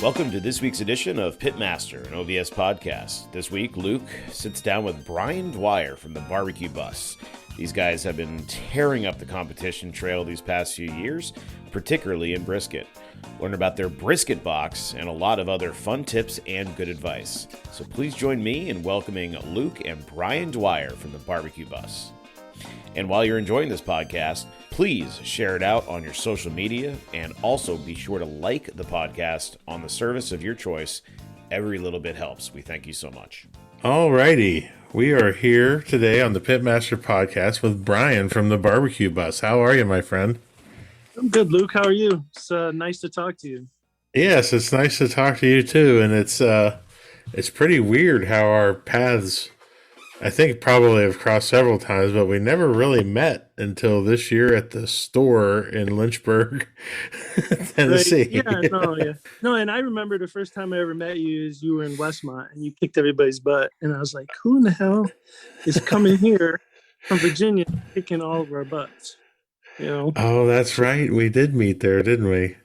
Welcome to this week's edition of Pitmaster, an OBS podcast. This week, Luke sits down with Brian Dwyer from the BBQ Bus. These guys have been tearing up the competition trail these past few years, particularly in brisket. Learn about their brisket box and a lot of other fun tips and good advice. So please join me in welcoming Luke and Brian Dwyer from the BBQ Bus. And while you're enjoying this podcast, please share it out on your social media and also be sure to like the podcast on the service of your choice. Every little bit helps. We thank you so much. All righty. We are here today on the Pitmaster podcast with Brian from the BBQ Bus. How are you, my friend? I'm good, Luke. How are you? It's nice to talk to you. Yes, it's nice to talk to you too. And it's pretty weird how our paths, I think, probably have crossed several times, but we never really met until this year at the store in Lynchburg, Tennessee. Right. No, and I remember the first time I ever met you is you were in Westmont and you kicked everybody's butt. And I was like, who in the hell is coming here from Virginia kicking all of our butts? You know? Oh, that's right. We did meet there, didn't we?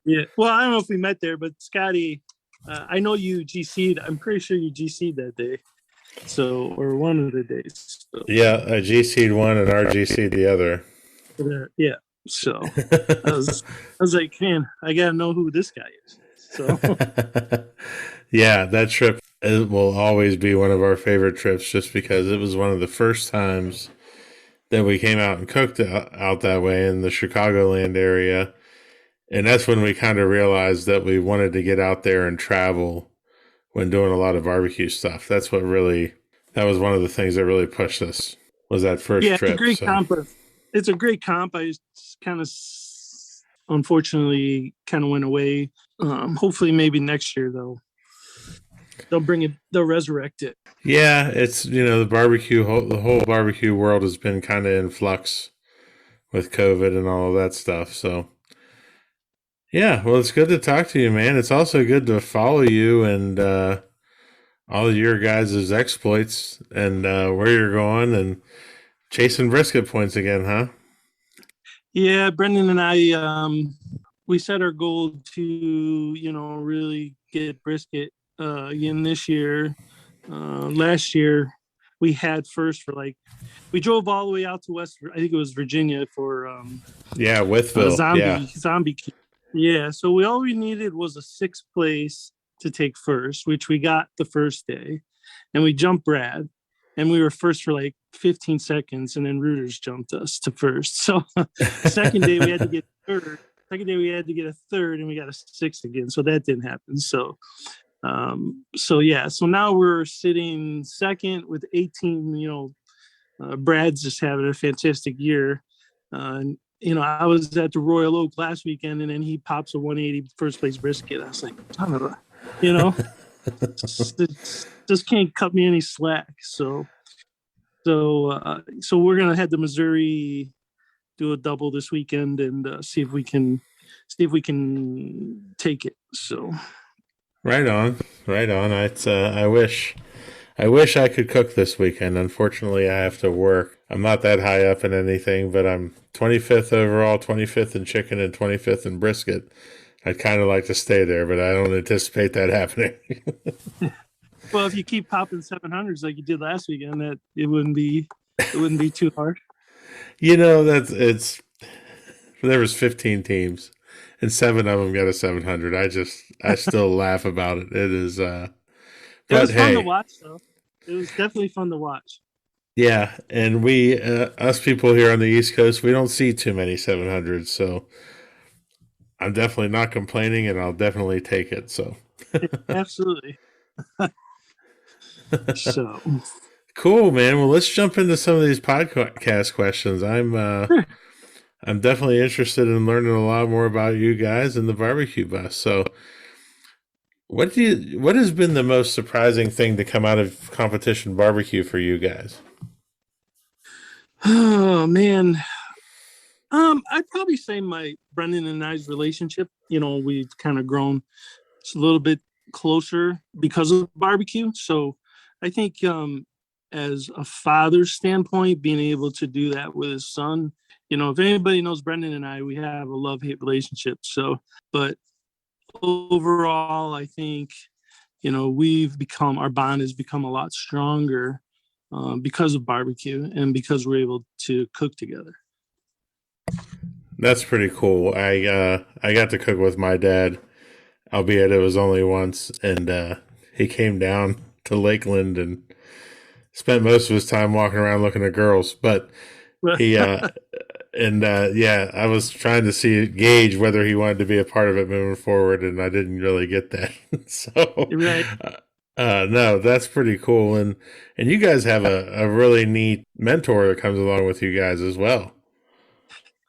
Yeah. Well, I don't know if we met there, but Scotty, I know you GC'd. I'm pretty sure you GC'd that day. So, or one of the days. So. Yeah, I GC'd one and RGC'd the other. Yeah. So I was like, man, I gotta know who this guy is. So yeah, that trip will always be one of our favorite trips, just because it was one of the first times that we came out and cooked out that way in the Chicagoland area, and that's when we kind of realized that we wanted to get out there and travel when doing a lot of barbecue stuff. That was one of the things that really pushed us, was that first trip. It's a great comp. It's a great comp. I just kind of, unfortunately, kind of went away. Hopefully maybe next year, though, they'll resurrect it. Yeah, it's, the whole barbecue world has been kind of in flux with COVID and all of that stuff. So yeah, well, it's good to talk to you, man. It's also good to follow you and all of your guys' exploits and where you're going and chasing brisket points again, huh? Yeah, Brendan and I, we set our goal to, really get brisket again this year. Last year, we had first for we drove all the way out to I think it was Virginia for Withville. Zombie. Yeah, so all we needed was a sixth place to take first, which we got the first day, and we jumped Brad, and we were first for 15 seconds, and then Reuters jumped us to first. So second day we had to get third. Second day we had to get a third, and we got a sixth again. So that didn't happen. So so now we're sitting second with 18. Brad's just having a fantastic year. I was at the Royal Oak last weekend, and then he pops a 180 first place brisket. I was like, just can't cut me any slack. So we're gonna head to Missouri, do a double this weekend, and see if we can take it. So, right on. I wish I could cook this weekend. Unfortunately, I have to work. I'm not that high up in anything, but I'm 25th overall, 25th in chicken, and 25th in brisket. I'd kind of like to stay there, but I don't anticipate that happening. Well, if you keep popping 700s like you did last weekend, that it wouldn't be too hard. There was 15 teams, and 7 of them got a 700. I still laugh about it. It is. It was fun to watch, though. It was definitely fun to watch. Yeah, and we, us people here on the East Coast, we don't see too many 700s, so I'm definitely not complaining, and I'll definitely take it. So absolutely. So cool, man. Well, let's jump into some of these podcast questions. I'm definitely interested in learning a lot more about you guys and the BBQ Bus. So, what has been the most surprising thing to come out of competition barbecue for you guys? Oh man, I'd probably say my Brendan and I's relationship. We've kind of grown just a little bit closer because of barbecue. So I think as a father's standpoint, being able to do that with his son, if anybody knows Brendan and I, we have a love-hate relationship. So, but overall, I think, our bond has become a lot stronger because of barbecue and because we're able to cook together. That's pretty cool. I got to cook with my dad, albeit it was only once, and he came down to Lakeland and spent most of his time walking around looking at girls. But he yeah, I was trying to gauge whether he wanted to be a part of it moving forward, and I didn't really get that. So Right. no, that's pretty cool, and you guys have a really neat mentor that comes along with you guys as well.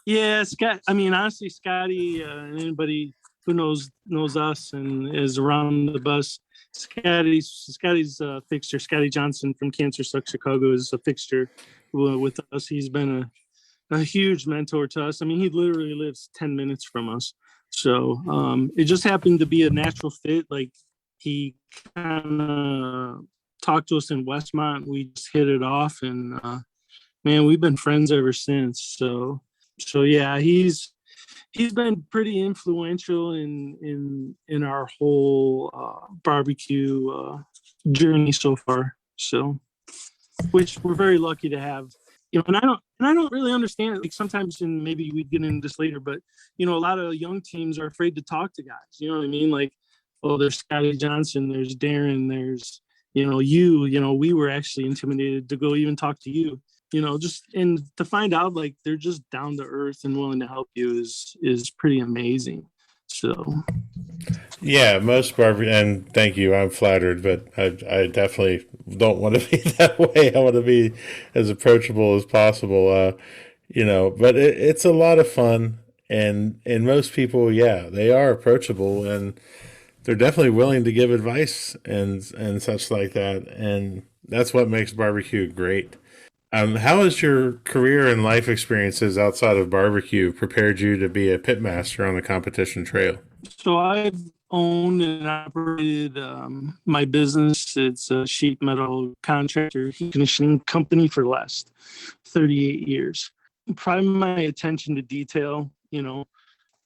Yeah, Scott. I mean, honestly, Scotty, and anybody who knows us and is around the bus, Scotty's a fixture. Scotty Johnson from Cancer Suck Chicago is a fixture with us. He's been a huge mentor to us. I mean, he literally lives 10 minutes from us. So it just happened to be a natural fit. Like, he kind of talked to us in Westmont. We just hit it off, and man, we've been friends ever since. So yeah, he's been pretty influential in our whole barbecue journey so far. So, which we're very lucky to have. And I don't really understand it. Like, sometimes, and maybe we get into this later, but a lot of young teams are afraid to talk to guys. You know what I mean? Like, oh, there's Scotty Johnson, there's Darren, there's we were actually intimidated to go even talk to you. Just, and to find out like they're just down to earth and willing to help you is pretty amazing. So yeah, most barbecue, and thank you, I'm flattered, but I definitely don't want to be that way. I want to be as approachable as possible, but it's a lot of fun, and most people, yeah, they are approachable, and they're definitely willing to give advice and such like that, and that's what makes barbecue great. How has your career and life experiences outside of barbecue prepared you to be a pitmaster on the competition trail? So I've owned and operated my business. It's a sheet metal contractor heat conditioning company for the last 38 years. Probably my attention to detail,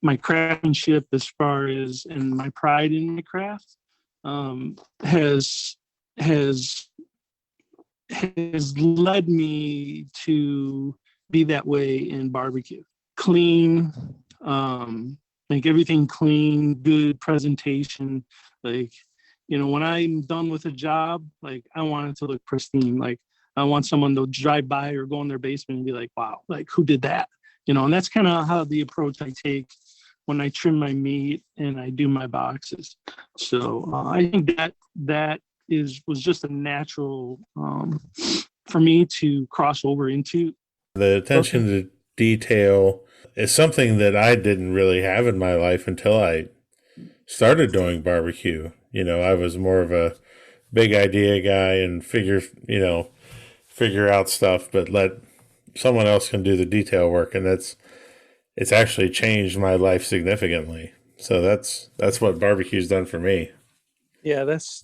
my craftsmanship as far as, and my pride in my craft has led me to be that way in barbecue. Clean, make everything clean, good presentation. Like, when I'm done with a job, like, I want it to look pristine. Like, I want someone to drive by or go in their basement and be like, wow, like, who did that? And that's kind of how the approach I take when I trim my meat and I do my boxes. So I think that was just a natural for me to cross over into. The attention to detail is something that I didn't really have in my life until I started doing barbecue. I was more of a big idea guy and figure out stuff, but let someone else can do the detail work, and it's actually changed my life significantly. So that's what barbecue's done for me. It's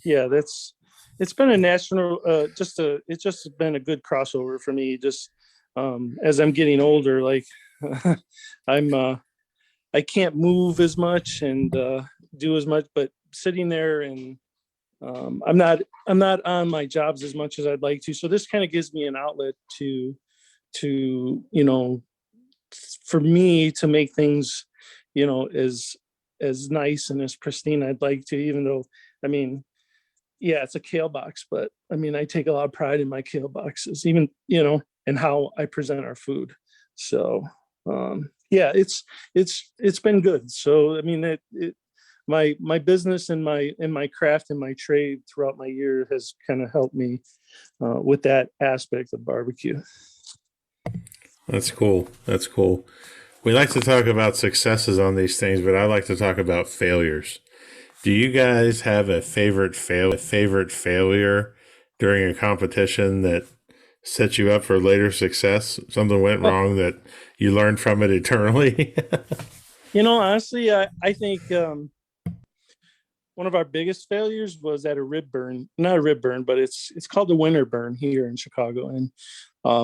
been a national it's just been a good crossover for me, just as I'm getting older. Like, I can't move as much and do as much, but sitting there, and I'm not on my jobs as much as I'd like to. So this kind of gives me an outlet to for me to make things as nice and as pristine I'd like to, even though, I mean, yeah, it's a kale box, but I mean, I take a lot of pride in my kale boxes, even, and how I present our food. So, yeah, it's been good. So, I mean, my business and my craft and my trade throughout my year has kind of helped me with that aspect of barbecue. That's cool. That's cool. We like to talk about successes on these things, but I like to talk about failures. Do you guys have a favorite failure during a competition that set you up for later success? Something went wrong that you learned from it eternally? Honestly, I think one of our biggest failures was at a rib burn. Not a rib burn, but it's called the winter burn here in Chicago. And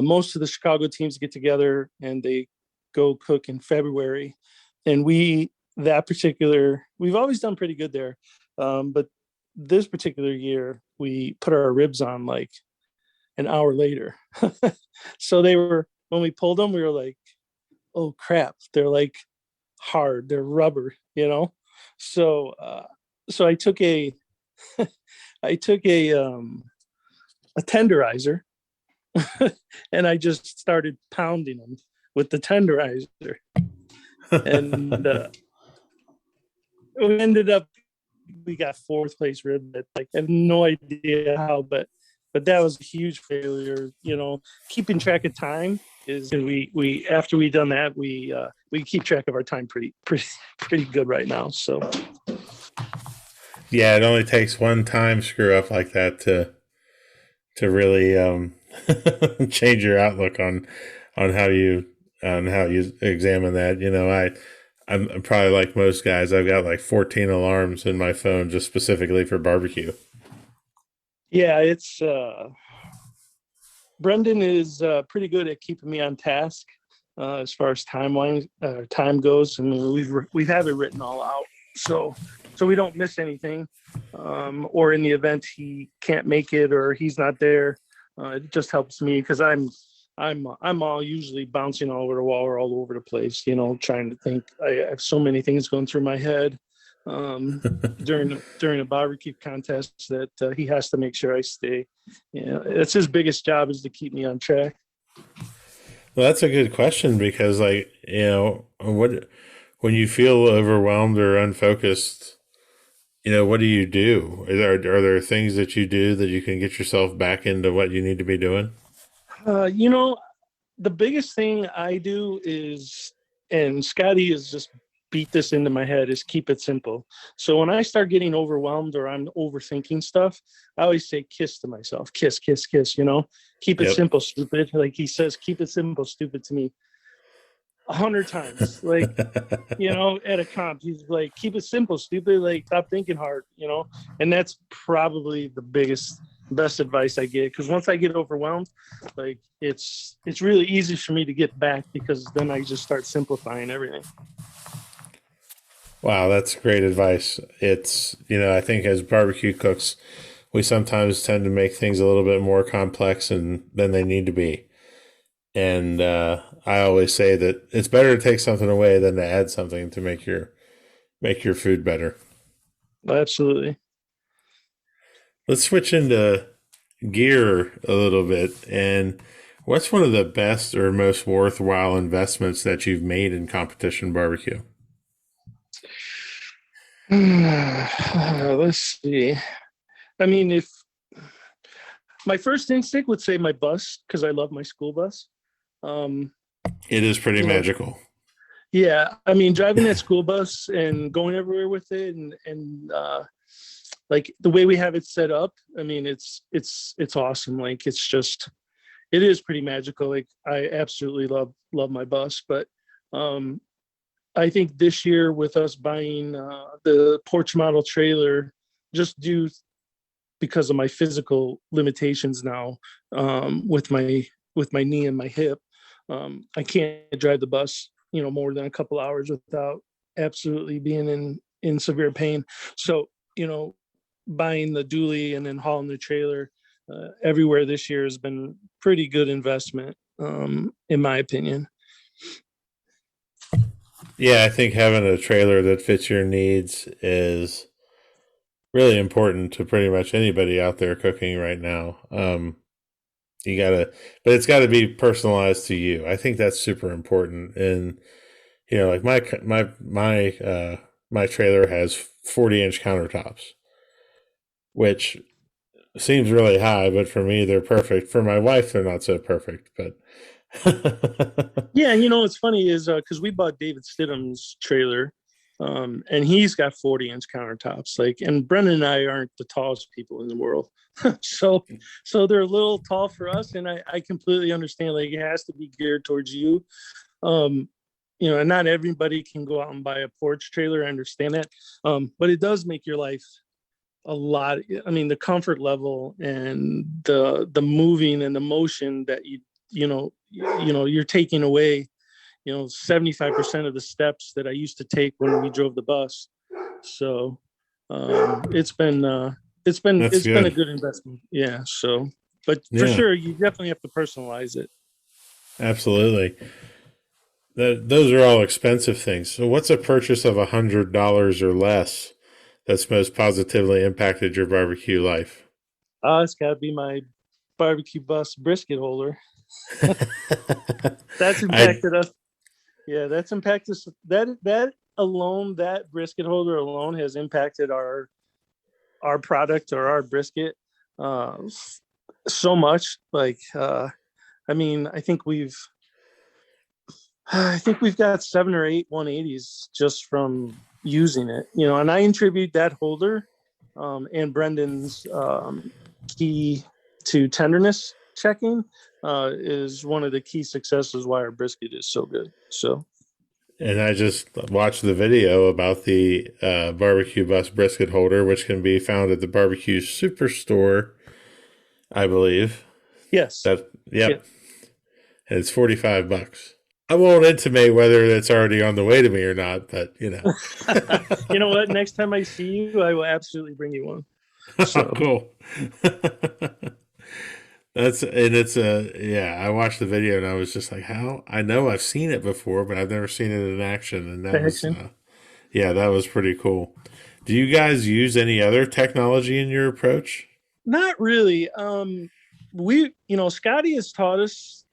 most of the Chicago teams get together and they go cook in February. And we that particular, we've always done pretty good there. But this particular year, we put our ribs on like an hour later. So when we pulled them, we were like, oh crap, they're like hard, they're rubber, So, so I took I took a tenderizer and I just started pounding them with the tenderizer. And we ended up, we got fourth place rib. Like, I have no idea how, but that was a huge failure. Keeping track of time is, we after we done that, we keep track of our time pretty good right now. So yeah, it only takes one time screw up like that to really change your outlook on how you examine that. I'm probably like most guys. I've got like 14 alarms in my phone just specifically for barbecue. Yeah, it's Brendan is pretty good at keeping me on task as far as time goes. I mean, we have it written all out, so we don't miss anything. Or in the event he can't make it or he's not there, it just helps me because I'm all usually bouncing all over the wall or all over the place, trying to think. I have so many things going through my head during a barbecue contest that he has to make sure I stay. It's his biggest job, is to keep me on track. Well, that's a good question because, when you feel overwhelmed or unfocused, what do you do? Are there things that you do that you can get yourself back into what you need to be doing? The biggest thing I do is, and Scotty has just beat this into my head, is keep it simple. So when I start getting overwhelmed or I'm overthinking stuff, I always say kiss to myself. Kiss, kiss, kiss, keep it simple, stupid. Like he says, keep it simple, stupid to me 100 times. Like, at a comp, he's like, keep it simple, stupid. Like, stop thinking hard, and that's probably the best advice I get, because once I get overwhelmed, like it's really easy for me to get back, because then I just start simplifying everything. Wow, that's great advice. It's, I think as barbecue cooks, we sometimes tend to make things a little bit more complex than they need to be. And I always say that it's better to take something away than to add something to make your food better. Absolutely. Let's switch into gear a little bit. And what's one of the best or most worthwhile investments that you've made in competition barbecue? Let's see. I mean, if my first instinct would say my bus, because I love my school bus. It is pretty magical. Yeah. I mean, driving that school bus and going everywhere with it, and like the way we have it set up, I mean, it's awesome. Like, it is pretty magical. Like, I absolutely love my bus, but I think this year with us buying the porch model trailer, just due because of my physical limitations now, with my knee and my hip, I can't drive the bus, more than a couple hours without absolutely being in severe pain. So, buying the dually and then hauling the trailer everywhere this year has been pretty good investment, in my opinion. Yeah, I think having a trailer that fits your needs is really important to pretty much anybody out there cooking right now. But it's got to be personalized to you. I think that's super important. And like my trailer has 40-inch countertops, which seems really high, but for me they're perfect. For my wife, they're not so perfect, but. Yeah, what's funny is because we bought David Stidham's trailer, and he's got 40-inch countertops. Like, and Brendan and I aren't the tallest people in the world, so they're a little tall for us, and I completely understand. Like, it has to be geared towards you, and not everybody can go out and buy a porch trailer. I understand that, but it does make your life a lot. I mean, the comfort level and the moving and the motion that you're taking away 75% of the steps that I used to take when we drove the bus. So it's been a good investment. Yeah. So, but for sure, you definitely have to personalize it. Absolutely. Those are all expensive things. So what's a purchase of $100 or less that's most positively impacted your barbecue life? It's got to be my BBQ Bus brisket holder. That's impacted us. Yeah, that's impacted us. That alone, that brisket holder alone has impacted our product or our brisket so much. Like, I mean, I think we've got 7 or 8 180s just from using it, and I attribute that holder and Brendan's key to tenderness checking is one of the key successes why our brisket is so good. So, and I just watched the video about the BBQ Bus brisket holder, which can be found at the Barbecue Superstore, I believe. Yes. Yep. Yeah. And it's $45. I won't intimate whether it's already on the way to me or not, but You know what? Next time I see you, I will absolutely bring you one. So. Cool. I watched the video and I was just like, how? I know I've seen it before, but I've never seen it in action. And that was pretty cool. Do you guys use any other technology in your approach? Not really. Scotty has taught us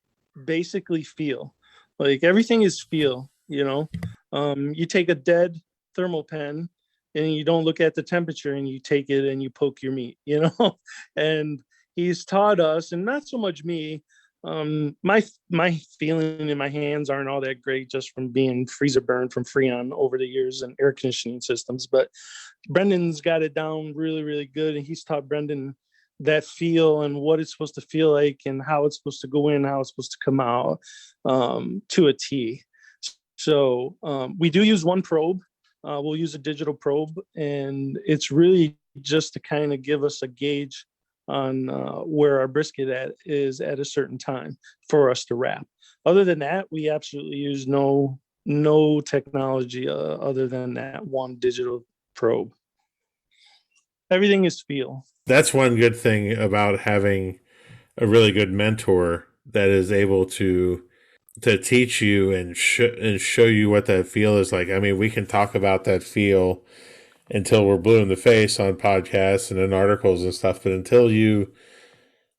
basically feel. Like everything is feel, you take a dead thermal pen and you don't look at the temperature and you take it and you poke your meat, and he's taught us, and not so much me. My feeling in my hands aren't all that great just from being freezer burned from Freon over the years and air conditioning systems. But Brendan's got it down really, really good. And he's taught Brendan that feel and what it's supposed to feel like and how it's supposed to go in, how it's supposed to come out to a T. So we do use one probe. We'll use a digital probe, and it's really just to kind of give us a gauge on where our brisket is at a certain time for us to wrap. Other than that, we absolutely use no technology other than that one digital probe. Everything is feel. That's one good thing about having a really good mentor that is able to teach you and show you what that feel is like. I mean, we can talk about that feel until we're blue in the face on podcasts and in articles and stuff, but until you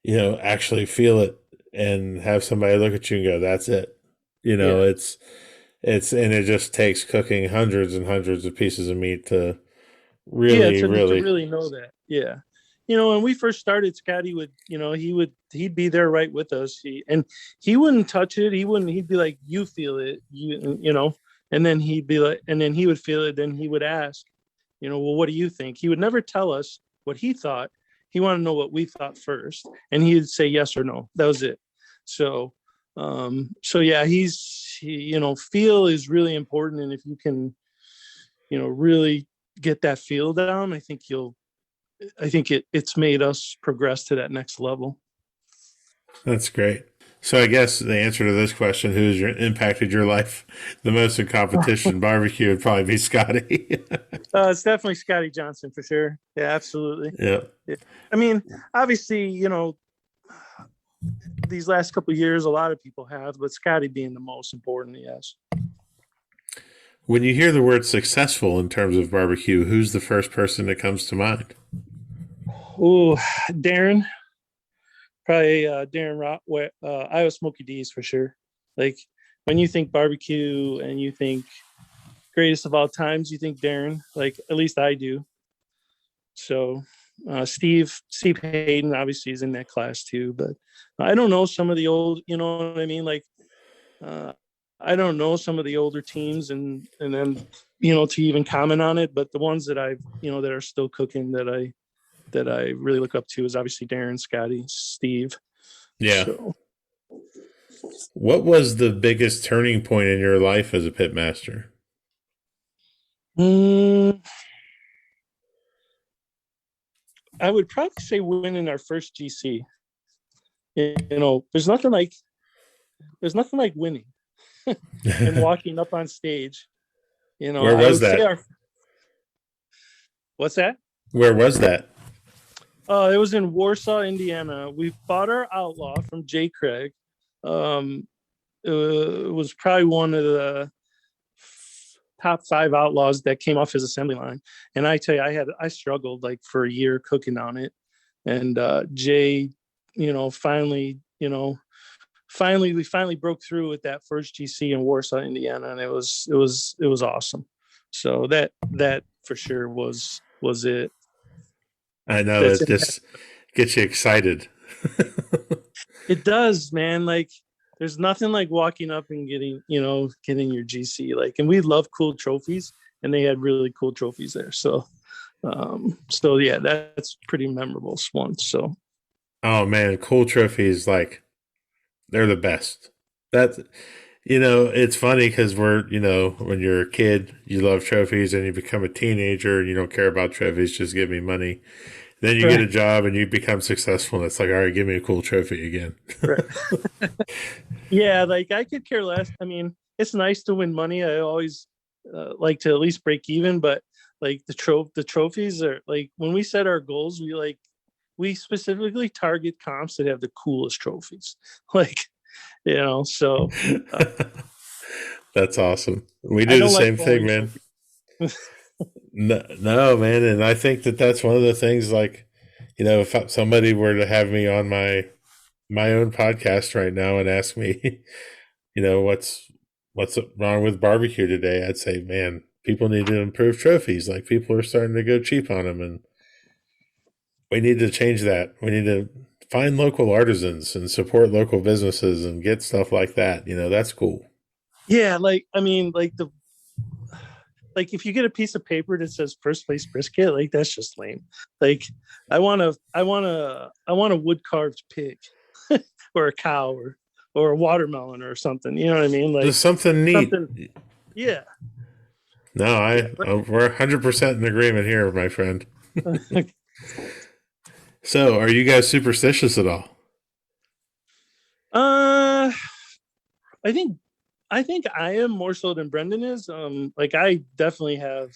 actually feel it and have somebody look at you and go, that's it. It's and it just takes cooking hundreds and hundreds of pieces of meat to really know that. Yeah. When we first started, Scotty would, he'd be there right with us. He wouldn't touch it. He'd be like, you feel it, and then he'd be like, and then he would feel it. Then he would ask, well, what do you think? He would never tell us what he thought. He wanted to know what we thought first. And he'd say yes or no. That was it. So yeah, feel is really important. And if you can, really get that feel down, I think it's made us progress to that next level. That's great. So I guess the answer to this question, who's impacted your life the most in competition barbecue, would probably be Scotty. It's definitely Scotty Johnson for sure. Yeah, absolutely. Yeah. I mean, obviously, these last couple of years, a lot of people have, but Scotty being the most important, yes. When you hear the word successful in terms of barbecue, who's the first person that comes to mind? Oh, Darren. Probably Darren Iowa Smoky D's for sure. Like when you think barbecue and you think greatest of all times, you think Darren. Like at least I do. So Steve Hayden obviously is in that class too. But I don't know some of the old. You know what I mean? Like I don't know some of the older teams and then to even comment on it. But the ones that I've that are still cooking that I really look up to is obviously Darren, Scotty, Steve. Yeah. So. What was the biggest turning point in your life as a pitmaster? I would probably say winning our first GC. There's nothing like winning. and walking up on stage. You know, Where I was would say that? what's that? Where was that? It was in Warsaw, Indiana. We bought our Outlaw from J. Craig. It was probably one of the top 5 Outlaws that came off his assembly line. And I tell you, I struggled like for a year cooking on it. And Jay, finally we finally broke through with that first GC in Warsaw, Indiana, and it was awesome. So that for sure was it. I know that just gets you excited. It does, man. Like there's nothing like walking up and getting your GC. Like, and we love cool trophies, and they had really cool trophies there. So yeah, that's pretty memorable one. So, oh man, cool trophies, like they're the best. That it's funny because when you're a kid, you love trophies, and you become a teenager, and you don't care about trophies. Just give me money. Then you get a job and you become successful, and it's like, all right, give me a cool trophy again. Right. Yeah, like I could care less. I mean, it's nice to win money. I always like to at least break even, but like the trophies are like when we set our goals, we specifically target comps that have the coolest trophies. Like, so that's awesome. We do the same thing, man. No, man. And I think that's one of the things, like, if somebody were to have me on my own podcast right now and ask me, what's wrong with barbecue today, I'd say, man, people need to improve trophies. Like, people are starting to go cheap on them, and we need to change that. We need to find local artisans and support local businesses and get stuff like that. That's cool. Yeah. Like, I mean, like if you get a piece of paper that says first place brisket, like that's just lame. Like I want a wood carved pig or a cow or a watermelon or something. You know what I mean? Like just something neat. Yeah. No, we're 100% in agreement here, my friend. So, are you guys superstitious at all? I think I am more so than Brendan is. Like I definitely have,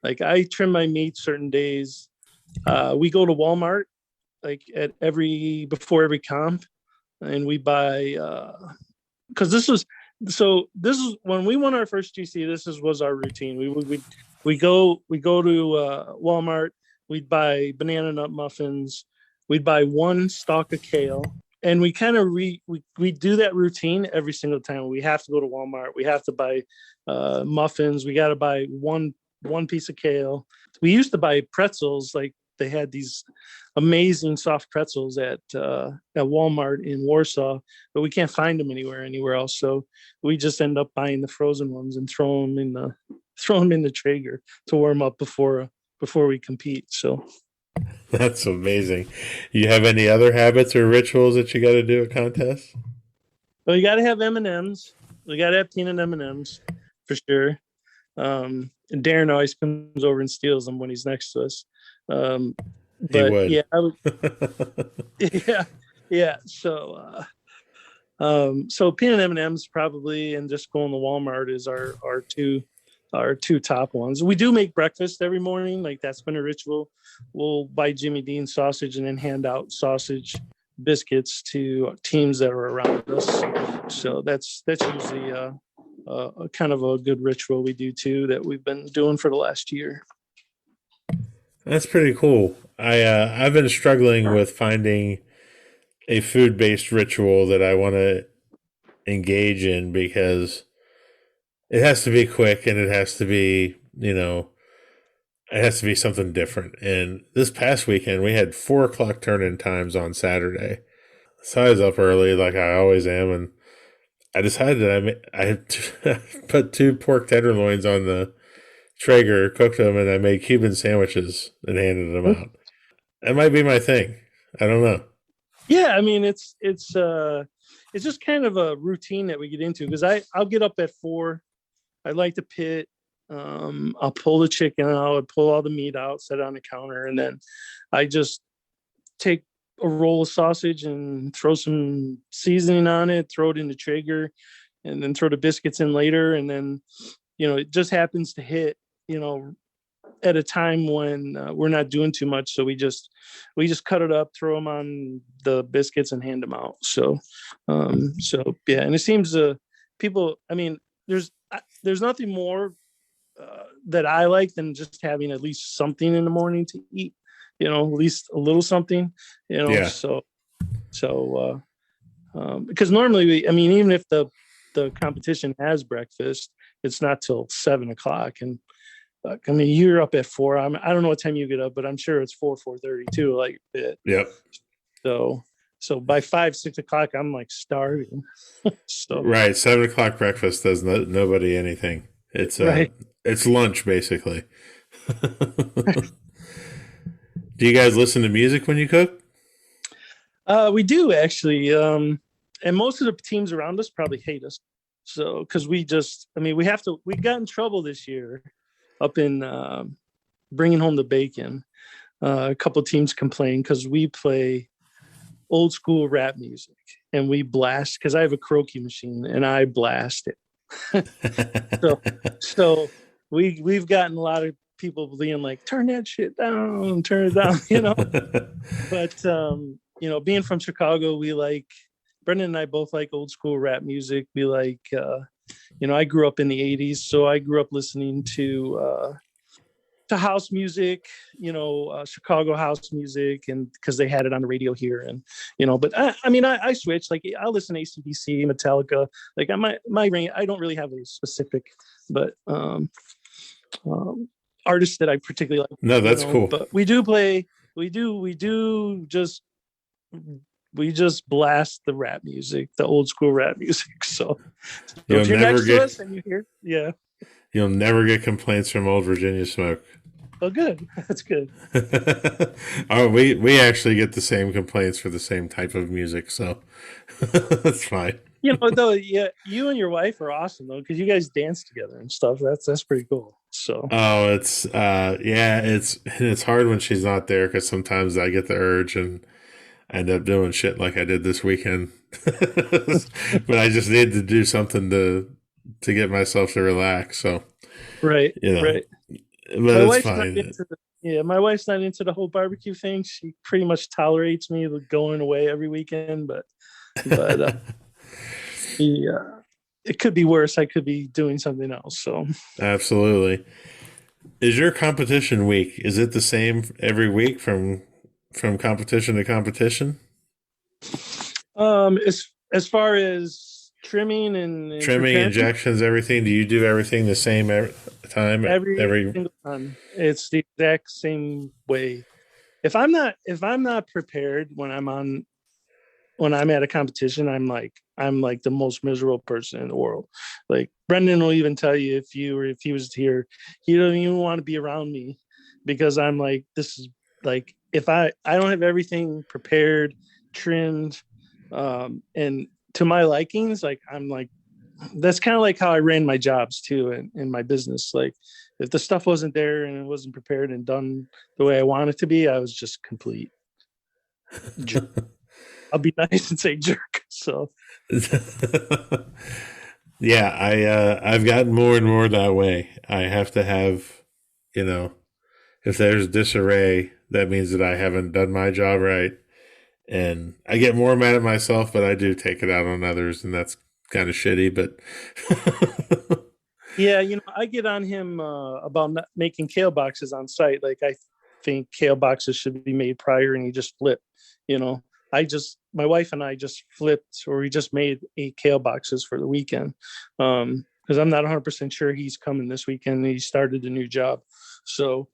like I trim my meat certain days. We go to Walmart like before every comp, and we buy because this is when we won our first GC. This was our routine. We go to Walmart. We'd buy banana nut muffins. We'd buy one stalk of kale. And we kind of we do that routine every single time. We have to go to Walmart. We have to buy muffins. We got to buy one piece of kale. We used to buy pretzels. Like they had these amazing soft pretzels at Walmart in Warsaw, but we can't find them anywhere else. So we just end up buying the frozen ones and throw them in the Traeger to warm up before we compete. So. That's amazing. You have any other habits or rituals that you got to do at contests? Well, you got to have M&Ms. We got to have peanut M&Ms for sure. And Darren always comes over and steals them when he's next to us. But he would. Yeah, I would. Yeah. So peanut M&Ms probably, and just going to Walmart is our two top ones. We do make breakfast every morning. Like that's been a ritual. We'll buy Jimmy Dean sausage and then hand out sausage biscuits to teams that are around us. So that's usually a kind of a good ritual we do too, that we've been doing for the last year. That's pretty cool. I've been struggling with finding a food-based ritual that I want to engage in, because it has to be quick and it has to be, it has to be something different. And this past weekend, we had 4:00 turn-in times on Saturday. So I was up early, like I always am, and I decided I had put 2 pork tenderloins on the Traeger, cooked them, and I made Cuban sandwiches and handed them out. That might be my thing. I don't know. Yeah, I mean it's just kind of a routine that we get into, because I'll get up at 4:00. I like to pit. I'll pull the chicken out, pull all the meat out, set it on the counter, and then I just take a roll of sausage and throw some seasoning on it, throw it in the Traeger, and then throw the biscuits in later. And then, it just happens to hit, at a time when we're not doing too much. So we just cut it up, throw them on the biscuits and hand them out. So yeah. And it seems people, I mean, there's nothing more that I like than just having at least something in the morning to eat, at least a little something, Yeah. So because normally even if the competition has breakfast, it's not till 7:00. And you're up at 4. I don't know what time you get up, but I'm sure it's 4:30 too. Like it. Yep. So by 5-6 o'clock, I'm like starving. So right, 7:00 breakfast does nobody anything. It's right. It's lunch basically. Do you guys listen to music when you cook? We do actually, and most of the teams around us probably hate us. So because we got in trouble this year up in bringing home the bacon. A couple of teams complained because we play old school rap music and we blast, because I have a karaoke machine and I blast it. so we've gotten a lot of people being like, turn that shit down, turn it down, But being from Chicago, we like, Brendan and I both like old school rap music. We like I grew up in the 80s, so I grew up listening to house music, Chicago house music, and because they had it on the radio here, and but I switch. Like I listen to AC/DC, Metallica. Like my range, I don't really have a specific, but artists that I particularly like. No, that's cool. But we just blast the rap music, the old school rap music. So if you're next to us and you hear, yeah. You'll never get complaints from Old Virginia Smoke. Oh, good. That's good. Oh, we actually get the same complaints for the same type of music, so that's fine. Though, yeah, you and your wife are awesome though, because you guys dance together and stuff. That's pretty cool. So. Oh, it's it's hard when she's not there, because sometimes I get the urge and I end up doing shit like I did this weekend. But I just need to do something to get myself to relax. So. Right. Right. But it's fine. My wife's not into the whole barbecue thing. She pretty much tolerates me going away every weekend, but it could be worse. I could be doing something else. So absolutely. Is your competition week? Is it the same every week from competition to competition? As far as trimming and injections, everything. Do you do everything the same time? Every single time. It's the exact same way. If I'm not prepared when I'm at a competition, I'm like the most miserable person in the world. Like Brendan will even tell you, if he was here, he don't even want to be around me, because I'm like, this is like, if I don't have everything prepared, trimmed, and to my likings, like I'm like, that's kind of like how I ran my jobs too in my business. Like if the stuff wasn't there and it wasn't prepared and done the way I want it to be, I was just complete jerk. I'll be nice and say jerk. So yeah, I've gotten more and more that way. I have to have, if there's disarray, that means that I haven't done my job right. And I get more mad at myself, but I do take it out on others, and that's kind of shitty. But yeah, I get on him about not making kale boxes on site. Like I think kale boxes should be made prior, and you just flip. My wife and I just flipped, or we just made 8 kale boxes for the weekend, because I'm not 100% sure he's coming this weekend. He started a new job, so.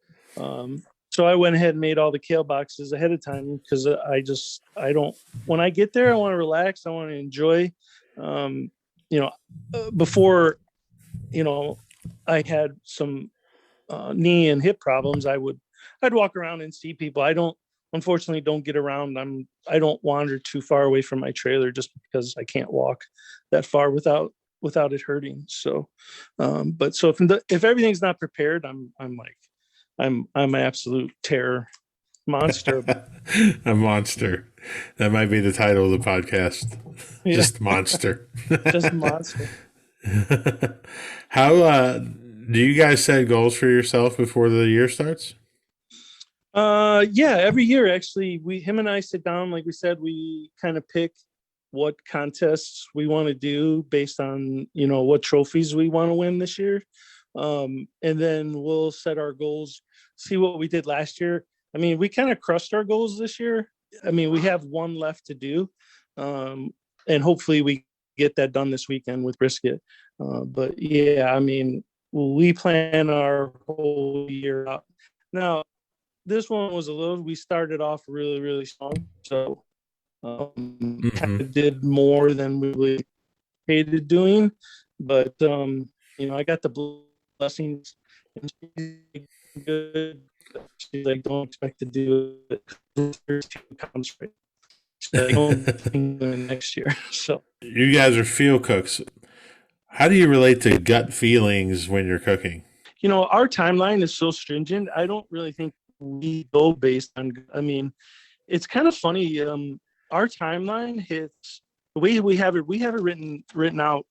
So I went ahead and made all the kale boxes ahead of time, because I don't, when I get there, I want to relax. I want to enjoy, before, I had some knee and hip problems. I'd walk around and see people. Unfortunately don't get around. I don't wander too far away from my trailer, just because I can't walk that far without it hurting. So, but so if everything's not prepared, I'm an absolute terror. Monster. A monster. That might be the title of the podcast. Yeah. Just monster. Just monster. How do you guys set goals for yourself before the year starts? Yeah, every year actually, him and I sit down, like we said, we kind of pick what contests we want to do based on, what trophies we want to win this year. And then we'll set our goals, see what we did last year. I mean, we kind of crushed our goals this year. I mean, we have one left to do. And hopefully we get that done this weekend with brisket. But yeah, I mean, we plan our whole year out. Now, this one was we started off really, really strong. So kind of did more than we really hated doing. But, I got the blessings. And she's good. She's like, don't expect to do it. Comes right. She's like, don't next year. So you guys are field cooks. How do you relate to gut feelings when you're cooking? Our timeline is so stringent. I don't really think we go based on, I mean, it's kind of funny. Our timeline hits the way we have it written out,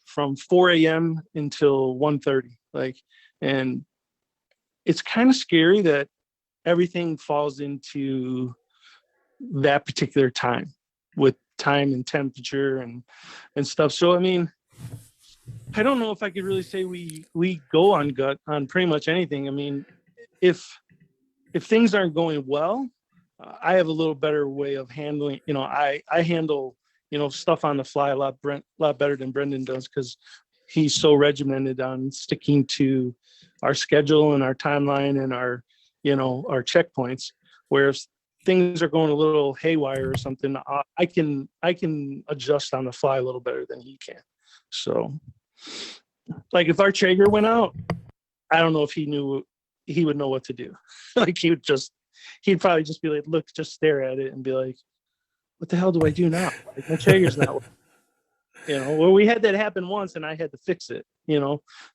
from 4 a.m. until 1:30. And it's kind of scary that everything falls into that particular time with time and temperature and stuff. So, I mean, I don't know if I could really say we go on gut on pretty much anything. I mean, if things aren't going well, I have a little better way of handling. I handle stuff on the fly a lot better than Brendan does, because he's so regimented on sticking to our schedule and our timeline and our checkpoints. Whereas things are going a little haywire or something, I can adjust on the fly a little better than he can. So, like if our Traeger went out, I don't know if he would know what to do. He'd probably just be like, look, just stare at it and be like, what the hell do I do now? Like, my Traeger's not working. Well, we had that happen once and I had to fix it,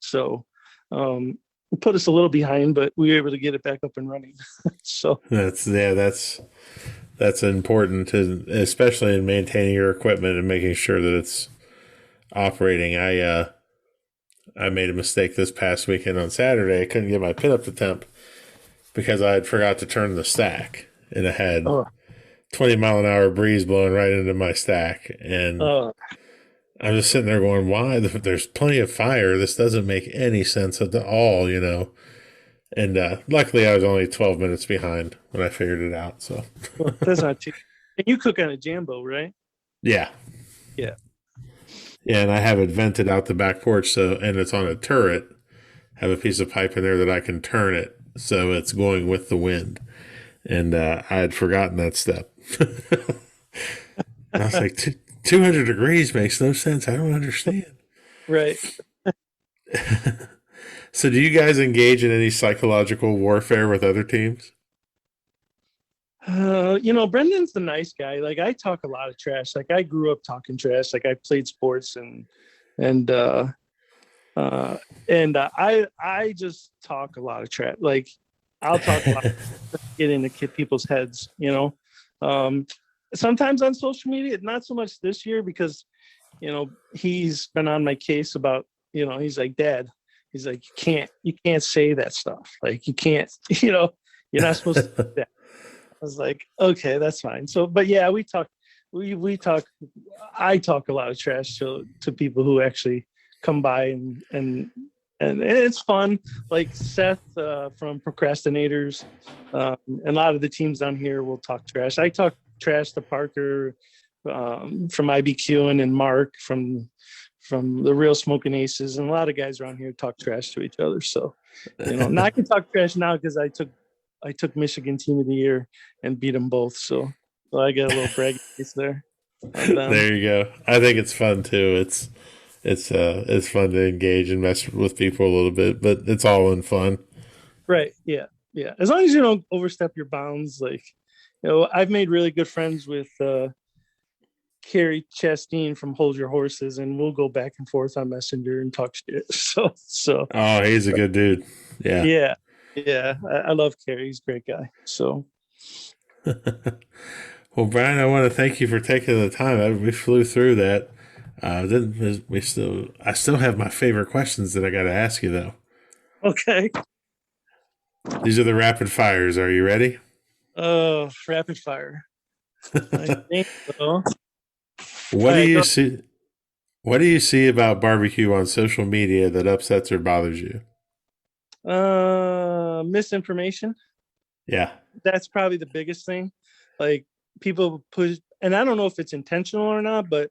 so it put us a little behind, but we were able to get it back up and running. So that's important, especially in maintaining your equipment and making sure that it's operating. I made a mistake this past weekend on Saturday. I couldn't get my pin up to temp because I had forgot to turn the stack, and I had 20-mile-an-hour breeze blowing right into my stack. And I'm just sitting there going, why? There's plenty of fire. This doesn't make any sense at all, And luckily, I was only 12 minutes behind when I figured it out. So that's not too. And you cook on a Jambo, right? Yeah. Yeah. Yeah, and I have it vented out the back porch, and it's on a turret. I have a piece of pipe in there that I can turn it so it's going with the wind. And I had forgotten that step. I was like, 200 degrees makes no sense. I don't understand. Right. So do you guys engage in any psychological warfare with other teams? Brendan's the nice guy. Like, I talk a lot of trash. Like, I grew up talking trash. Like, I played sports and I just talk a lot of trash. Like, I'll talk a lot, get into people's heads, sometimes on social media, not so much this year because, he's been on my case about, he's like, Dad, he's like, you can't say that stuff. Like, you can't, you're not supposed to do that. I was like, okay, that's fine. So, but yeah, we talk, I talk a lot of trash to people who actually come by and it's fun. Like Seth from Procrastinators, and a lot of the teams down here will talk trash. I talk trash to Parker from IBQ and Mark from the Real Smoking Aces, and a lot of guys around here talk trash to each other. So, now I can talk trash now because I took Michigan Team of the Year and beat them both. So I got a little brag face there. There you go. I think it's fun too. It's fun to engage and mess with people a little bit, but it's all in fun. Right. Yeah. Yeah. As long as you don't overstep your bounds. Like, I've made really good friends with Carrie Chastain from Hold Your Horses, and we'll go back and forth on Messenger and talk shit. So. Oh, he's a good dude. Yeah. Yeah. Yeah, I love Kerry. He's a great guy. So, Well, Brian, I want to thank you for taking the time. We flew through that. I still have my favorite questions that I got to ask you though. okay. These are the rapid fires. Are you ready? Rapid fire. I think so. What do right, you see? What do you see about barbecue on social media that upsets or bothers you? Misinformation. Yeah. That's probably the biggest thing. Like people push, and I don't know if it's intentional or not, but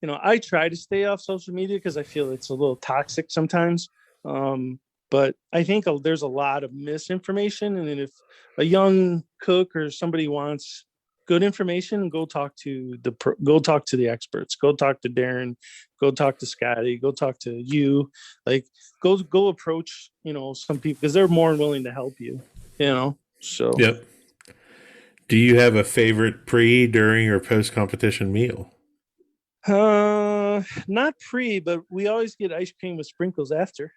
I try to stay off social media because I feel it's a little toxic sometimes. But I think there's a lot of misinformation, and then if a young cook or somebody wants good information, go talk to the experts. Go talk to Darren. Go talk to Scotty. Go talk to you. Like go approach some people because they're more than willing to help you. So. Yep. Do you have a favorite pre, during, or post competition meal? Not pre, but we always get ice cream with sprinkles after.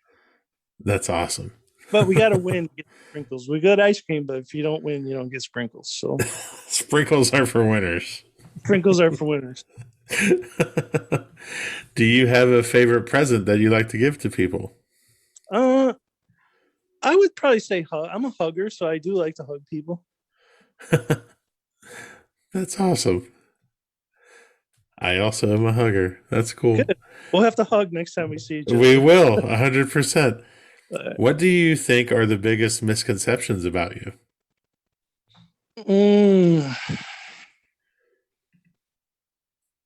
That's awesome. But we got to win to get sprinkles. We got ice cream, but if you don't win, you don't get sprinkles. So sprinkles are for winners. Sprinkles are for winners. Do you have a favorite present that you like to give to people? I would probably say hug. I'm a hugger, so I do like to hug people. That's awesome. I also am a hugger. That's cool. Good. We'll have to hug next time we see each other. We will, 100%. What do you think are the biggest misconceptions about you?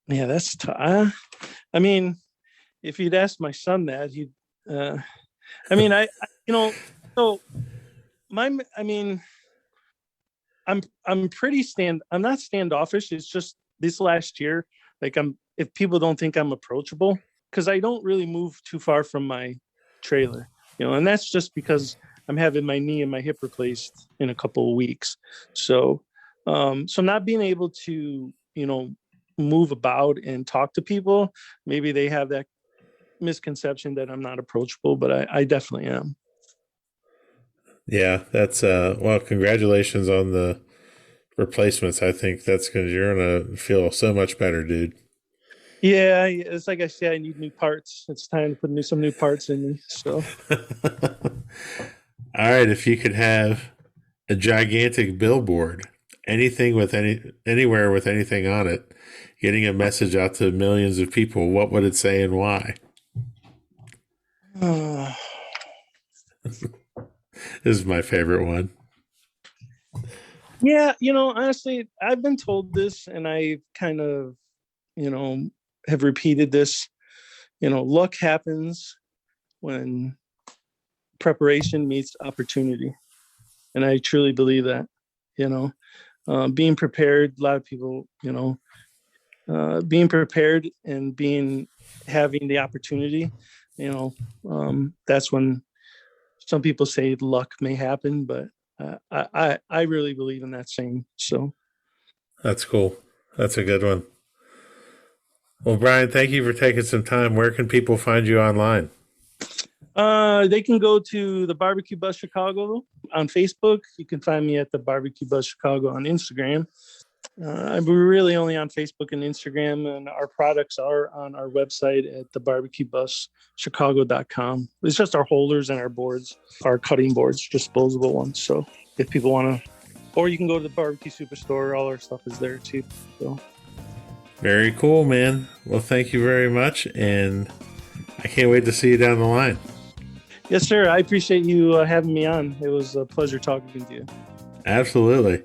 Yeah, that's tough. I mean, if you'd asked my son that, I'm not standoffish. It's just this last year, like if people don't think I'm approachable, because I don't really move too far from my trailer, and that's just because I'm having my knee and my hip replaced in a couple of weeks. So not being able to, move about and talk to people, maybe they have that misconception that I'm not approachable, but I definitely am. Yeah, that's well, congratulations on the replacements. I think you're gonna feel so much better, dude. Yeah, it's like I said, I need new parts. It's time to put some new parts in me. So all right, if you could have a gigantic billboard, anywhere with anything on it, getting a message out to millions of people, what would it say and why? This is my favorite one. Yeah, honestly, I've been told this, and I kind of, have repeated this. Luck happens when preparation meets opportunity, and I truly believe that. Being prepared. A lot of people, being prepared and having the opportunity. That's when some people say luck may happen, but I really believe in that saying. So that's cool. That's a good one. Well, Brian, thank you for taking some time. Where can people find you online? They can go to the BBQ Bus Chicago on Facebook. You can find me at the BBQ Bus Chicago on Instagram. We're really only on Facebook and Instagram, and our products are on our website at the bbqbuschicago.com. It's just our holders and our boards, our cutting boards, disposable ones. So if people want to, or you can go to the Barbecue Superstore. All our stuff is there too. So very cool, man. Well, thank you very much, and I can't wait to see you down the line. Yes, sir. I appreciate you having me on. It was a pleasure talking to you. Absolutely.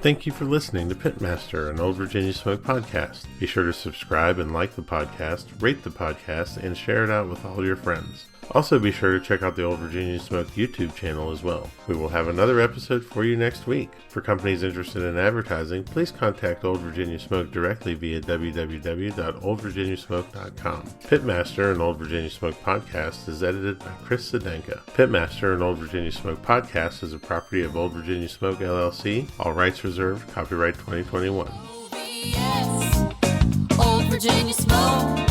Thank you for listening to Pitmaster, an Old Virginia Smoke podcast. Be sure to subscribe and like the podcast, rate the podcast, and share it out with all your friends. Also, be sure to check out the Old Virginia Smoke YouTube channel as well. We will have another episode for you next week. For companies interested in advertising, please contact Old Virginia Smoke directly via www.oldvirginiasmoke.com. Pitmaster, an Old Virginia Smoke podcast, is edited by Chris Sedenka. Pitmaster, an Old Virginia Smoke podcast is a property of Old Virginia Smoke LLC. All rights reserved. Copyright 2021. Yes, Old Virginia Smoke.